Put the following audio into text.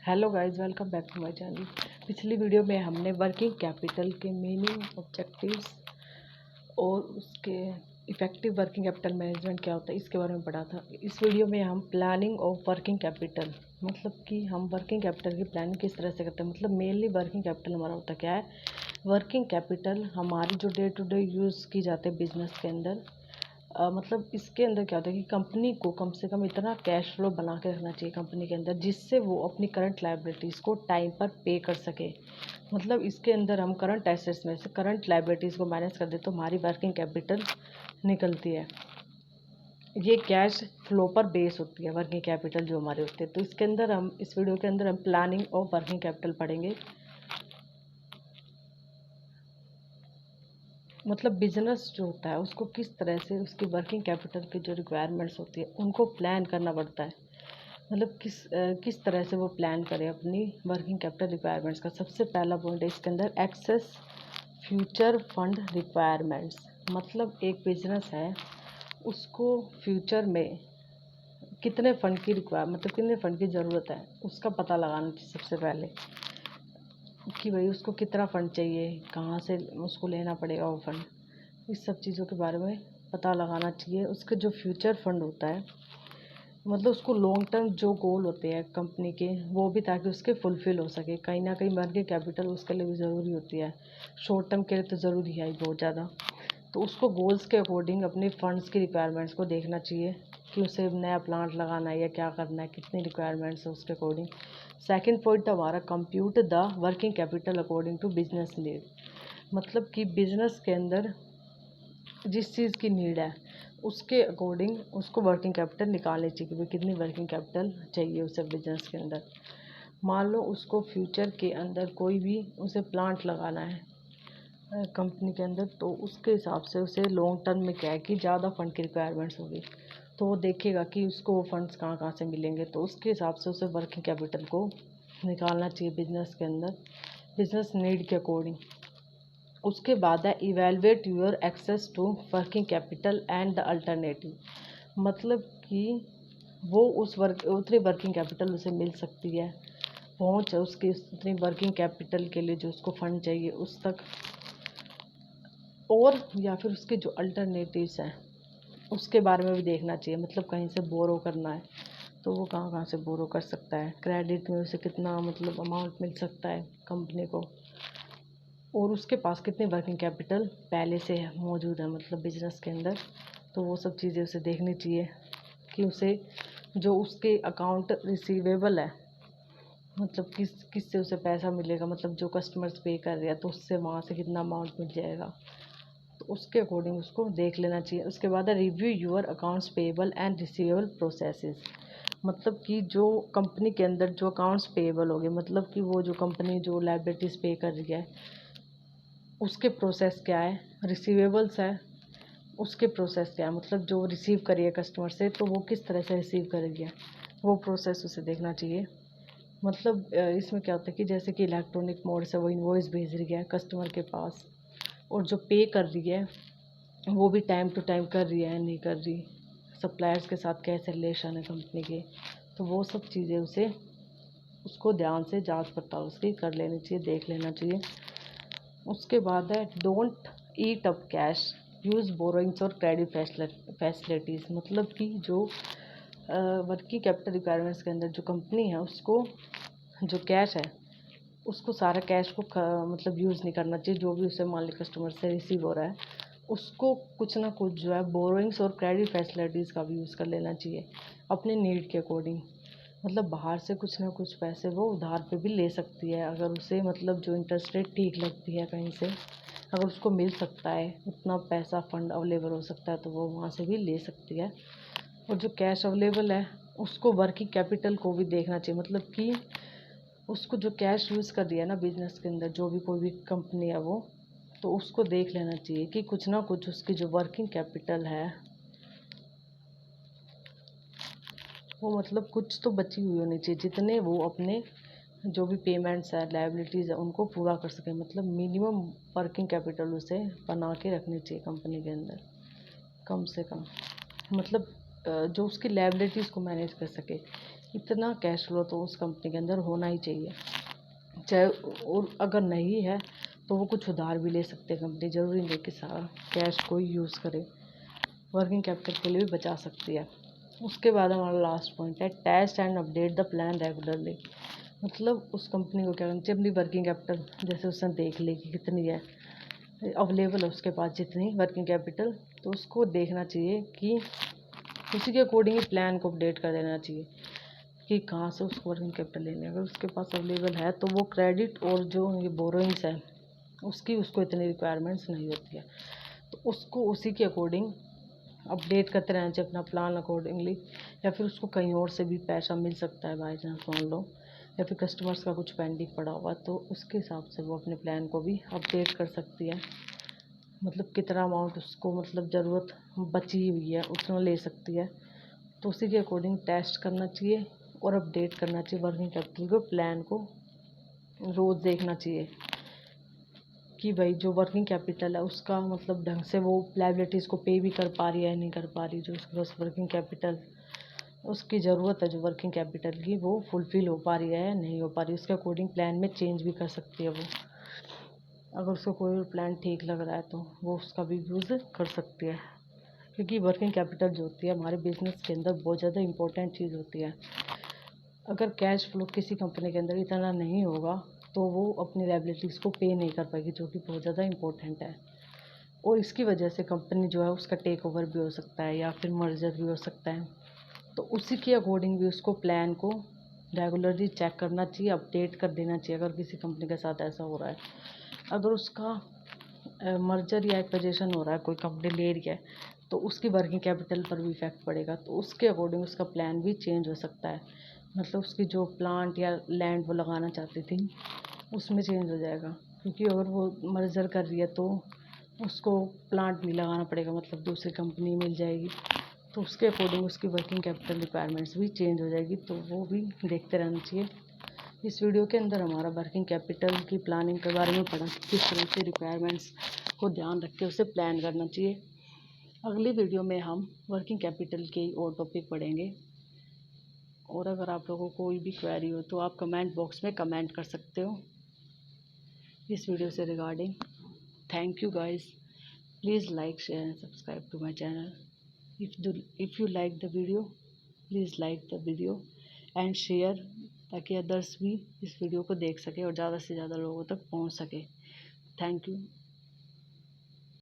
Hello guys, welcome back to my channel. पिछली video में हमने वर्किंग कैपिटल के मीनिंग, ऑब्जेक्टिव्स और उसके इफ़ेक्टिव वर्किंग कैपिटल मैनेजमेंट क्या होता है इसके बारे में पढ़ा था। इस वीडियो में हम प्लानिंग ऑफ वर्किंग कैपिटल, मतलब कि हम वर्किंग कैपिटल की प्लानिंग किस तरह से करते हैं। मतलब मेनली वर्किंग कैपिटल हमारा होता क्या है। वर्किंग कैपिटल हमारी जो डे टू डे यूज़ की जाते हैं बिजनेस के अंदर, मतलब इसके अंदर क्या होता है कि कंपनी को कम से कम इतना कैश फ्लो बना के रखना चाहिए कंपनी के अंदर, जिससे वो अपनी करंट लायबिलिटीज़ को टाइम पर पे कर सके। मतलब इसके अंदर हम करंट एसेट्स में से करंट लायबिलिटीज़ को मैनेज कर दे तो हमारी वर्किंग कैपिटल निकलती है। ये कैश फ्लो पर बेस होती है वर्किंग कैपिटल जो हमारे होते हैं। तो इसके अंदर हम इस वीडियो के अंदर हम प्लानिंग ऑफ वर्किंग कैपिटल पढ़ेंगे। मतलब बिजनेस जो होता है उसको किस तरह से उसकी वर्किंग कैपिटल की जो रिक्वायरमेंट्स होती है उनको प्लान करना पड़ता है। मतलब किस तरह से वो प्लान करें अपनी वर्किंग कैपिटल रिक्वायरमेंट्स का। सबसे पहला पॉइंट है इसके अंदर एक्सेस फ्यूचर फंड रिक्वायरमेंट्स। मतलब एक बिजनेस है, उसको फ्यूचर में कितने फ़ंड की मतलब कितने फ़ंड की ज़रूरत है उसका पता लगाना चाहिए सबसे पहले, कि भाई उसको कितना फ़ंड चाहिए, कहाँ से उसको लेना पड़ेगा वो फ़ंड। इस सब चीज़ों के बारे में पता लगाना चाहिए। उसके जो फ्यूचर फंड होता है, मतलब उसको लॉन्ग टर्म जो गोल होते हैं कंपनी के वो भी, ताकि उसके फुलफ़िल हो सके। कहीं ना कहीं वर्किंग कैपिटल उसके लिए भी ज़रूरी होती है। शॉर्ट टर्म के लिए तो ज़रूरी है ही बहुत ज़्यादा। तो उसको गोल्स के अकॉर्डिंग अपने फंड्स की रिक्वायरमेंट्स को देखना चाहिए कि उसे नया प्लांट लगाना है या क्या करना है, कितनी रिक्वायरमेंट्स है उसके अकॉर्डिंग। सेकंड पॉइंट हमारा compute the working capital according to business need. मतलब कि बिजनेस के अंदर जिस चीज़ की नीड है उसके अकॉर्डिंग उसको वर्किंग कैपिटल निकालनी चाहिए कि भाई कितनी वर्किंग कैपिटल चाहिए उसे बिजनेस के अंदर। मान लो उसको फ्यूचर के अंदर कोई भी उसे प्लांट लगाना है कंपनी के अंदर, तो उसके हिसाब से उसे लॉन्ग टर्म में क्या है कि ज़्यादा फंड की रिक्वायरमेंट्स होगी। तो वो देखेगा कि उसको वो फंड्स कहाँ कहाँ से मिलेंगे, तो उसके हिसाब से उसे वर्किंग कैपिटल को निकालना चाहिए बिजनेस के अंदर, बिजनेस नीड के अकॉर्डिंग। उसके बाद है evaluate your access to working capital and the alternative. मतलब कि वो उतनी वर्किंग कैपिटल उसे मिल सकती है, पहुँच है उसकी उतनी वर्किंग कैपिटल के लिए जो उसको फंड चाहिए उस तक, और या फिर उसके जो अल्टरनेटिव्स हैं उसके बारे में भी देखना चाहिए। मतलब कहीं से बोरो करना है तो वो कहाँ कहाँ से बोरो कर सकता है, क्रेडिट में उसे कितना मतलब अमाउंट मिल सकता है कंपनी को, और उसके पास कितने वर्किंग कैपिटल पहले से मौजूद है मतलब बिजनेस के अंदर। तो वो सब चीज़ें उसे देखनी चाहिए कि उसे जो उसके अकाउंट रिसीवेबल है, मतलब किस से उसे पैसा मिलेगा, मतलब जो कस्टमर्स पे कर रहे हैं तो उससे वहाँ से कितना अमाउंट मिल जाएगा, तो उसके अकॉर्डिंग उसको देख लेना चाहिए। उसके बाद है review your accounts payable and receivable processes. मतलब कि जो कंपनी के अंदर जो अकाउंट्स पेबल हो गए, मतलब कि वो जो कंपनी जो लायबिलिटीज़ पे कर रही है उसके प्रोसेस क्या है, रिसीवेबल्स है उसके प्रोसेस क्या है, मतलब जो रिसीव करिए कस्टमर से तो वो किस तरह से रिसीव करेगी है, वो प्रोसेस उसे देखना चाहिए। मतलब इसमें क्या होता है कि जैसे कि इलेक्ट्रॉनिक मोड से वो इन्वॉइस भेज रही है कस्टमर के पास, और जो पे कर रही है वो भी टाइम टू टाइम कर रही है नहीं कर रही, सप्लायर्स के साथ कैसे रिलेशन है कंपनी के, तो वो सब चीज़ें उसे उसको ध्यान से जांच पड़ताल उसकी कर लेनी चाहिए, देख लेना चाहिए। उसके बाद है don't eat up cash, use borrowings और क्रेडिट फैसिलिटीज़। मतलब कि जो वर्किंग कैपिटल रिक्वायरमेंट्स के अंदर जो कंपनी है उसको जो कैश है उसको सारा कैश को मतलब यूज़ नहीं करना चाहिए। जो भी उसे मान ली कस्टमर से रिसीव हो रहा है उसको कुछ ना कुछ जो है बोरोइंग्स और क्रेडिट फैसिलिटीज़ का भी यूज़ कर लेना चाहिए अपने नीड के अकॉर्डिंग। मतलब बाहर से कुछ ना कुछ पैसे वो उधार पे भी ले सकती है, अगर उसे मतलब जो इंटरेस्ट रेट ठीक लगती है कहीं से, अगर उसको मिल सकता है उतना पैसा फंड अवेलेबल हो सकता है तो वो वहाँ से भी ले सकती है। और जो कैश अवेलेबल है उसको वर्किंग कैपिटल को भी देखना चाहिए। मतलब कि उसको जो कैश यूज़ कर दिया है ना बिजनेस के अंदर, जो भी कोई भी कंपनी है वो, तो उसको देख लेना चाहिए कि कुछ ना कुछ उसकी जो वर्किंग कैपिटल है वो मतलब कुछ तो बची हुई होनी चाहिए, जितने वो अपने जो भी पेमेंट्स है लायबिलिटीज़ है उनको पूरा कर सके। मतलब मिनिमम वर्किंग कैपिटल उसे बना के रखनी चाहिए कंपनी के अंदर कम से कम, मतलब जो उसकी लायबिलिटीज़ को मैनेज कर सके। इतना कैश फ्लो तो उस कंपनी के अंदर होना ही चाहिए। चाहे और अगर नहीं है तो वो कुछ उधार भी ले सकते हैं कंपनी, ज़रूरी नहीं कि सारा कैश को ही यूज़ करे, वर्किंग कैपिटल के लिए भी बचा सकती है। उसके बाद हमारा लास्ट पॉइंट है test and update the plan regularly. मतलब उस कंपनी को क्या करना चाहिए, अपनी वर्किंग कैपिटल जैसे उसने देख ली कि कितनी है अवेलेबल है उसके पास जितनी वर्किंग कैपिटल, तो उसको देखना चाहिए कि उसी के अकॉर्डिंग ही प्लान को अपडेट कर देना चाहिए कि कहाँ से उसको वर्किंग कैपिटल लेनी है। अगर उसके पास अवेलेबल है तो वो क्रेडिट और जो ये बोरोइंग्स है उसको इतनी रिक्वायरमेंट्स नहीं होती है, तो उसको उसी के अकॉर्डिंग अपडेट करते रहना चाहिए अपना प्लान अकॉर्डिंगली। या फिर उसको कहीं और से भी पैसा मिल सकता है बाई चांस मान लो, या फिर कस्टमर्स का कुछ पेंडिंग पड़ा हुआ तो उसके हिसाब से वो अपने प्लान को भी अपडेट कर सकती है। मतलब कितना अमाउंट उसको मतलब ज़रूरत बची हुई है उतना ले सकती है, तो उसी के अकॉर्डिंग टेस्ट करना चाहिए और अपडेट करना चाहिए वर्किंग कैपिटल को, प्लान को रोज़ देखना चाहिए कि भाई जो वर्किंग कैपिटल है उसका मतलब ढंग से वो लायबिलिटीज़ को पे भी कर पा रही है या नहीं कर पा रही। जो उसके पास वर्किंग कैपिटल उसकी ज़रूरत है जो वर्किंग कैपिटल की वो फुलफ़िल हो पा रही है या नहीं हो पा रही, उसके अकॉर्डिंग प्लान में चेंज भी कर सकती है वो। अगर उसको कोई भी प्लान ठीक लग रहा है तो वो उसका भी यूज़ कर सकती है, क्योंकि वर्किंग कैपिटल जो होती है हमारे बिज़नेस के अंदर बहुत ज़्यादा इंपॉर्टेंट चीज़ होती है। अगर कैश फ्लो किसी कंपनी के अंदर इतना नहीं होगा तो वो अपनी लायबिलिटीज़ को पे नहीं कर पाएगी, जो कि बहुत ज़्यादा इंपॉर्टेंट है। और इसकी वजह से कंपनी जो है उसका टेक ओवर भी हो सकता है या फिर मर्जर भी हो सकता है, तो उसी के अकॉर्डिंग भी उसको प्लान को रेगुलरली चेक करना चाहिए, अपडेट कर देना चाहिए अगर किसी कंपनी के साथ ऐसा हो रहा है। अगर उसका मर्जर या एक्विजिशन हो रहा है, कोई कंपनी ले रही है, तो उसकी वर्किंग कैपिटल पर भी इफ़ेक्ट पड़ेगा, तो उसके अकॉर्डिंग उसका प्लान भी चेंज हो सकता है। मतलब उसकी जो प्लांट या लैंड वो लगाना चाहती थी उसमें चेंज हो जाएगा, क्योंकि अगर वो मर्जर कर रही है तो उसको प्लांट नहीं लगाना पड़ेगा, मतलब दूसरी कंपनी मिल जाएगी, तो उसके अकॉर्डिंग उसकी वर्किंग कैपिटल रिक्वायरमेंट्स भी चेंज हो जाएगी, तो वो भी देखते रहना चाहिए। इस वीडियो के अंदर हमारा वर्किंग कैपिटल की प्लानिंग के बारे में पढ़ा कि किस तरह से रिक्वायरमेंट्स को ध्यान रख के उसे प्लान करना चाहिए। अगली वीडियो में हम वर्किंग कैपिटल के और टॉपिक पढ़ेंगे, और अगर आप लोगों को कोई भी क्वेरी हो तो आप कमेंट बॉक्स में कमेंट कर सकते हो इस वीडियो से regarding. Thank you guys, please like share and subscribe to my channel. if you like the video, please like the video and share, ताकि अदर्स भी इस वीडियो को देख सके और ज़्यादा से ज़्यादा लोगों तक पहुंच सके। Thank you.